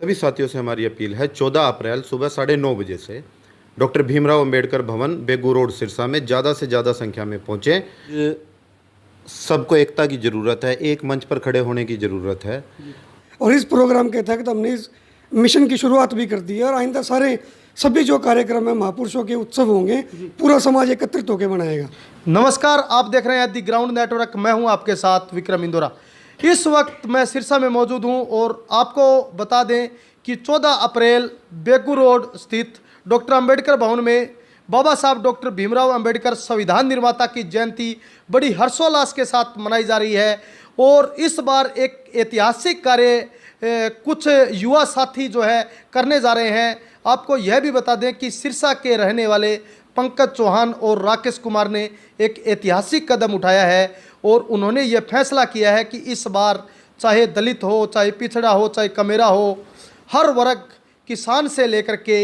सभी साथियों से हमारी अपील है 14 अप्रैल सुबह 9:30 बजे से डॉक्टर भीमराव अंबेडकर भवन, बेगू रोड, सिरसा में ज़्यादा से ज़्यादा संख्या में पहुँचें। सबको एकता की ज़रूरत है, एक मंच पर खड़े होने की ज़रूरत है। और इस प्रोग्राम के तहत हमने इस मिशन की शुरुआत भी कर दी है और आइंदा सभी जो कार्यक्रम है महापुरुषों के उत्सव होंगे, पूरा समाज एकत्रित होकर मनाएगा। नमस्कार, आप देख रहे हैं दी ग्राउंड नेटवर्क। मैं हूं आपके साथ विक्रम इंदौरा। इस वक्त मैं सिरसा में मौजूद हूं और आपको बता दें कि 14 अप्रैल बेगू रोड स्थित डॉक्टर अंबेडकर भवन में बाबा साहब डॉक्टर भीमराव अंबेडकर संविधान निर्माता की जयंती बड़ी हर्षोल्लास के साथ मनाई जा रही है। और इस बार एक ऐतिहासिक कार्य कुछ युवा साथी जो है करने जा रहे हैं। आपको यह भी बता दें कि सिरसा के रहने वाले पंकज चौहान और राकेश कुमार ने एक ऐतिहासिक कदम उठाया है और उन्होंने ये फैसला किया है कि इस बार चाहे दलित हो, चाहे पिछड़ा हो, चाहे कमेरा हो, हर वर्ग, किसान से लेकर के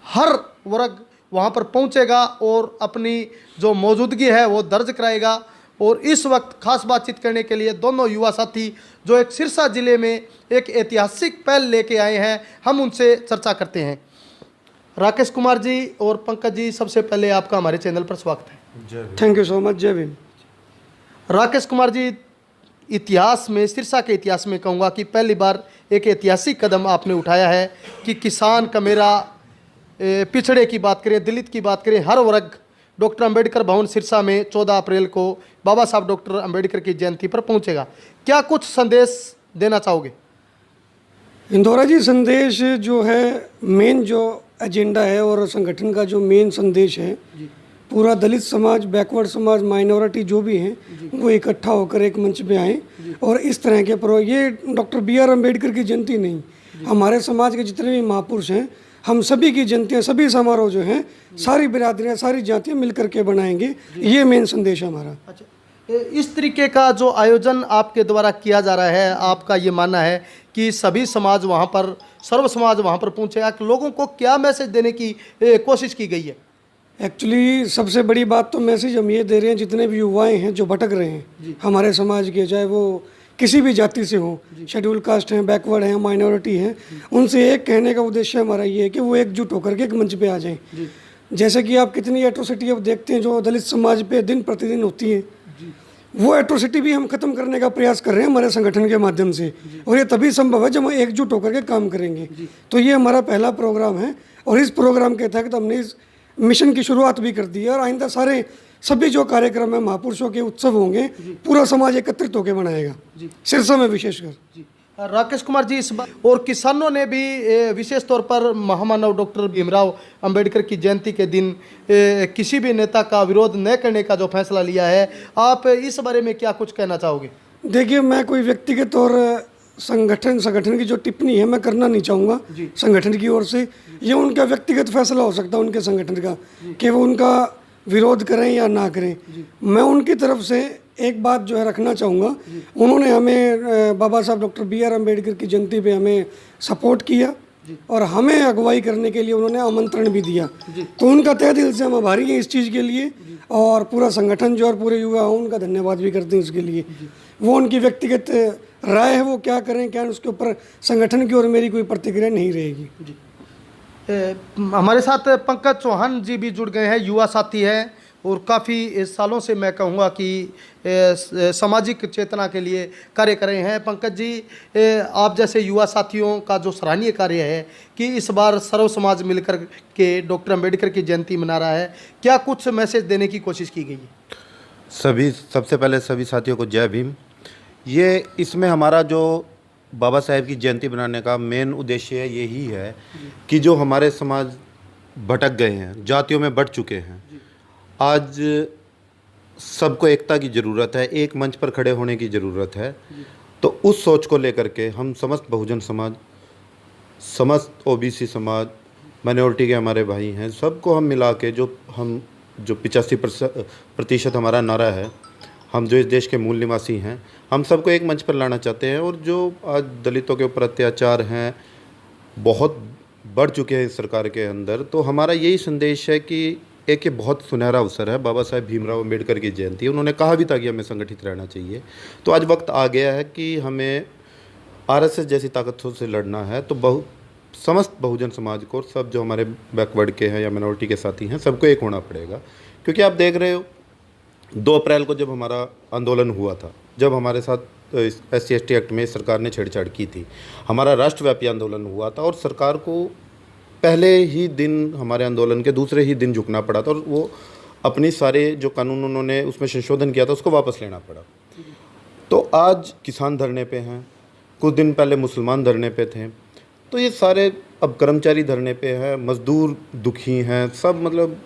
हर वर्ग वहाँ पर पहुँचेगा और अपनी जो मौजूदगी है वो दर्ज कराएगा। और इस वक्त खास बातचीत करने के लिए दोनों युवा साथी जो एक सिरसा जिले में एक ऐतिहासिक पहल लेके आए हैं, हम उनसे चर्चा करते हैं। राकेश कुमार जी और पंकज जी, सबसे पहले आपका हमारे चैनल पर स्वागत है। Thank you so much. जय भीम। राकेश कुमार जी, इतिहास में, सिरसा के इतिहास में कहूँगा कि पहली बार एक ऐतिहासिक कदम आपने उठाया है कि किसान, कमेरा, पिछड़े की बात करें, दलित की बात करें, हर वर्ग डॉक्टर अंबेडकर भवन सिरसा में 14 अप्रैल को बाबा साहब डॉक्टर अंबेडकर की जयंती पर पहुंचेगा। क्या कुछ संदेश देना चाहोगे? इंदौरा जी, संदेश जो है, मेन जो एजेंडा है और संगठन का जो मेन संदेश है, पूरा दलित समाज, बैकवर्ड समाज, माइनॉरिटी जो भी हैं, वो इकट्ठा होकर एक मंच पे आए और इस तरह के ये डॉक्टर BR अम्बेडकर की जयंती नहीं, हमारे समाज के जितने भी महापुरुष हैं, हम सभी की जयंतियाँ, सभी समारोह जो हैं, सारी बिरादरियाँ, सारी जातियाँ मिल करके बनाएंगे। ये मेन संदेश है हमारा। अच्छा, इस तरीके का जो आयोजन आपके द्वारा किया जा रहा है, आपका ये मानना है कि सभी समाज वहाँ पर, सर्व समाज वहाँ पर पहुँचेगा, लोगों को क्या मैसेज देने की कोशिश की गई है? एक्चुअली सबसे बड़ी बात तो मैसेज हम ये दे रहे हैं, जितने भी युवाएं हैं जो भटक रहे हैं हमारे समाज के, चाहे वो किसी भी जाति से हो, शेड्यूल कास्ट हैं, बैकवर्ड हैं, माइनॉरिटी हैं, उनसे एक कहने का उद्देश्य हमारा ये है कि वो एकजुट होकर के एक मंच पे आ जाएं। जैसे कि आप कितनी एट्रोसिटी अब देखते हैं जो दलित समाज पे दिन प्रतिदिन होती है, वो एट्रोसिटी भी हम खत्म करने का प्रयास कर रहे हैं हमारे संगठन के माध्यम से, और ये तभी संभव है जब हम एकजुट होकर के काम करेंगे। तो ये हमारा पहला प्रोग्राम है और इस प्रोग्राम के तहत हमने इस मिशन की शुरुआत भी कर दी है और आइंदा सभी जो कार्यक्रम है महापुरुषों के उत्सव होंगे, पूरा समाज एकत्रित होकर मनाएगा, सिरसा में विशेषकर। राकेश कुमार जी, इस बार और किसानों ने भी विशेष तौर पर महामानव डॉक्टर भीमराव अंबेडकर की जयंती के दिन किसी भी नेता का विरोध न करने का जो फैसला लिया है, आप इस बारे में क्या कुछ कहना चाहोगे? देखिए, मैं कोई व्यक्तिगत और संगठन की जो टिप्पणी है मैं करना नहीं चाहूँगा संगठन की ओर से। ये उनका व्यक्तिगत फैसला हो सकता है, उनके संगठन का, कि वो उनका विरोध करें या ना करें। मैं उनकी तरफ से एक बात जो है रखना चाहूँगा, उन्होंने हमें बाबा साहब डॉक्टर BR अम्बेडकर की जयंती पे हमें सपोर्ट किया और हमें अगुवाई करने के लिए उन्होंने आमंत्रण भी दिया, तो उनका तहे दिल से हम आभारी हैं इस चीज़ के लिए। और पूरा संगठन जो और पूरे युवा हों, उनका धन्यवाद भी करते हैं उसके लिए। वो उनकी व्यक्तिगत राय है, वो क्या करें क्या, उसके ऊपर संगठन की ओर मेरी कोई प्रतिक्रिया नहीं रहेगी। हमारे साथ पंकज चौहान जी भी जुड़ गए हैं, युवा साथी हैं और काफ़ी सालों से मैं कहूँगा कि सामाजिक चेतना के लिए कार्य कर रहे हैं। पंकज जी, आप जैसे युवा साथियों का जो सराहनीय कार्य है कि इस बार सर्व समाज मिलकर के डॉक्टर अंबेडकर की जयंती मना रहा है, क्या कुछ मैसेज देने की कोशिश की गई है? सबसे पहले सभी साथियों को जय भीम। ये इसमें हमारा जो बाबा साहेब की जयंती बनाने का मेन उद्देश्य यही है कि जो हमारे समाज भटक गए हैं, जातियों में बढ़ चुके हैं, आज सबको एकता की ज़रूरत है, एक मंच पर खड़े होने की ज़रूरत है। तो उस सोच को लेकर के हम समस्त बहुजन समाज, समस्त OBC समाज, माइनॉरिटी के हमारे भाई हैं, सबको हम मिला के जो 85% हमारा नारा है, हम जो इस देश के मूल निवासी हैं, हम सबको एक मंच पर लाना चाहते हैं। और जो आज दलितों के ऊपर अत्याचार हैं बहुत बढ़ चुके हैं इस सरकार के अंदर, तो हमारा यही संदेश है कि एक ये बहुत सुनहरा अवसर है, बाबा साहेब भीमराव अंबेडकर की जयंती। उन्होंने कहा भी था कि हमें संगठित रहना चाहिए, तो आज वक्त आ गया है कि हमें आरएसएस जैसी ताकतों से लड़ना है तो समस्त बहुजन समाज को, सब जो हमारे बैकवर्ड के हैं या मिनोरिटी के साथी हैं, सबको एक होना पड़ेगा। क्योंकि आप देख रहे हो 2 अप्रैल को जब हमारा आंदोलन हुआ था, जब हमारे साथ SC/ST एक्ट में सरकार ने छेड़छाड़ की थी, हमारा राष्ट्रव्यापी आंदोलन हुआ था और सरकार को पहले ही दिन, हमारे आंदोलन के दूसरे ही दिन झुकना पड़ा था और वो अपनी सारे जो कानून उन्होंने उसमें संशोधन किया था उसको वापस लेना पड़ा। तो आज किसान धरने पे हैं, कुछ दिन पहले मुसलमान धरने पे थे, तो ये सारे अब कर्मचारी धरने पे हैं, मज़दूर दुखी हैं, सब मतलब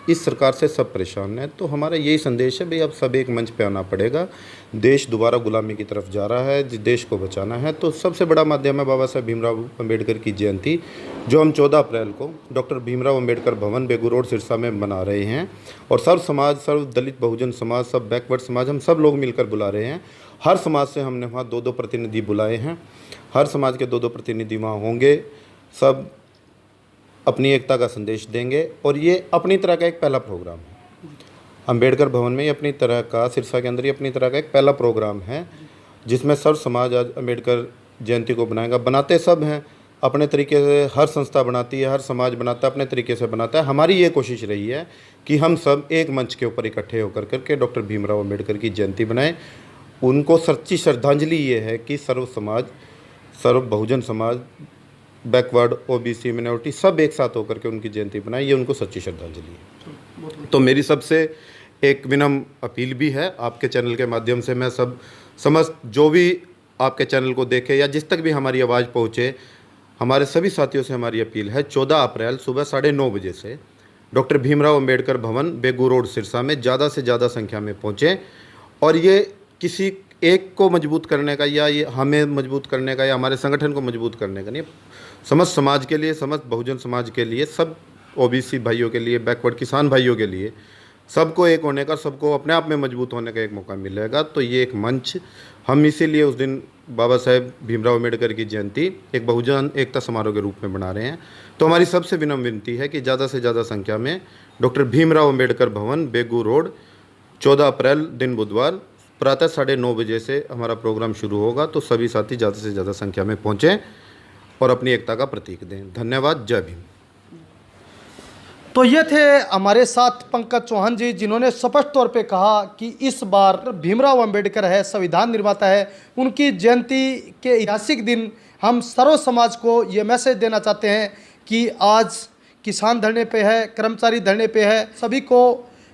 इस सरकार से सब परेशान हैं। तो हमारा यही संदेश है भाई, अब सब एक मंच पे आना पड़ेगा। देश दोबारा गुलामी की तरफ जा रहा है, जिस देश को बचाना है तो सबसे बड़ा माध्यम है बाबा साहेब भीमराव अम्बेडकर की जयंती, जो हम 14 अप्रैल को डॉक्टर भीमराव अम्बेडकर भवन, बेगू रोड, सिरसा में मना रहे हैं। और सर्व समाज, सर्व दलित बहुजन समाज, सब बैकवर्ड समाज, हम सब लोग मिलकर बुला रहे हैं। हर समाज से हमने वहाँ 2-2 प्रतिनिधि बुलाए हैं, हर समाज के 2-2 प्रतिनिधि वहाँ होंगे, सब अपनी एकता का संदेश देंगे। और ये अपनी तरह का एक पहला प्रोग्राम है अम्बेडकर भवन में, ये अपनी तरह का, सिरसा के अंदर ये अपनी तरह का एक पहला प्रोग्राम है जिसमें सर्व समाज आज अम्बेडकर जयंती को बनाएगा। बनाते सब हैं अपने तरीके से, हर संस्था बनाती है, हर समाज बनाता है, अपने तरीके से बनाता है। हमारी ये कोशिश रही है कि हम सब एक मंच के ऊपर इकट्ठे होकर करके डॉक्टर भीमराव अम्बेडकर की जयंती बनाएं। उनको सच्ची श्रद्धांजलि ये है कि सर्व समाज, सर्व Bahujan Samaj, backward, OBC, minority, सब एक साथ होकर के उनकी जयंती बनाए, ये उनको सच्ची श्रद्धांजलि है। तो मेरी सबसे एक विनम्र अपील भी है आपके चैनल के माध्यम से, मैं सब समस्त जो भी आपके चैनल को देखे या जिस तक भी हमारी आवाज़ पहुँचे, हमारे सभी साथियों से हमारी अपील है, 14 अप्रैल सुबह 9:30 बजे से डॉक्टर भीमराव अम्बेडकर भवन, बेगू रोड, सिरसा में ज़्यादा से ज़्यादा संख्या में पहुँचें। और ये किसी एक को मजबूत करने का या ये हमें मजबूत करने का या हमारे संगठन को मजबूत करने का नहीं, समस्त समाज के लिए, समस्त बहुजन समाज के लिए, सब OBC भाइयों के लिए, बैकवर्ड किसान भाइयों के लिए, सबको एक होने का, सबको अपने आप में मजबूत होने का एक मौका मिलेगा। तो ये एक मंच हम इसीलिए उस दिन बाबा साहेब भीमराव अम्बेडकर की जयंती एक बहुजन एकता समारोह के रूप में बना रहे हैं। तो हमारी सबसे विनम्र विनती है कि ज़्यादा से ज़्यादा संख्या में डॉक्टर भीमराव अम्बेडकर भवन, बेगू रोड, 14 अप्रैल दिन बुधवार, प्रातः 9:30 बजे से हमारा प्रोग्राम शुरू होगा। तो सभी साथी ज़्यादा से ज़्यादा संख्या में पहुँचें और अपनी एकता का प्रतीक दें। धन्यवाद। जय भीम। तो ये थे हमारे साथ पंकज चौहान जी, जिन्होंने स्पष्ट तौर पे कहा कि इस बार भीमराव अंबेडकर है, संविधान निर्माता है, उनकी जयंती के ऐतिहासिक दिन हम सर्व समाज को ये मैसेज देना चाहते हैं कि आज किसान धरने पे है, कर्मचारी धरने पे है, सभी को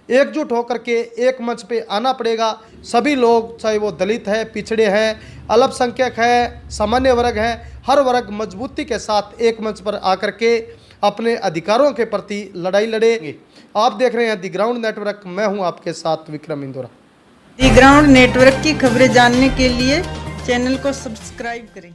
एकजुट होकर के एक मंच पे आना पड़ेगा। सभी लोग, चाहे वो दलित है, पिछड़े हैं, अल्पसंख्यक है, सामान्य वर्ग है, हर वर्ग मजबूती के साथ एक मंच पर आकर के अपने अधिकारों के प्रति लड़ाई लड़ेंगे। आप देख रहे हैं दी ग्राउंड नेटवर्क, मैं हूं आपके साथ विक्रम इंदौरा। दी ग्राउंड नेटवर्क की खबरें जानने के लिए चैनल को सब्सक्राइब करें।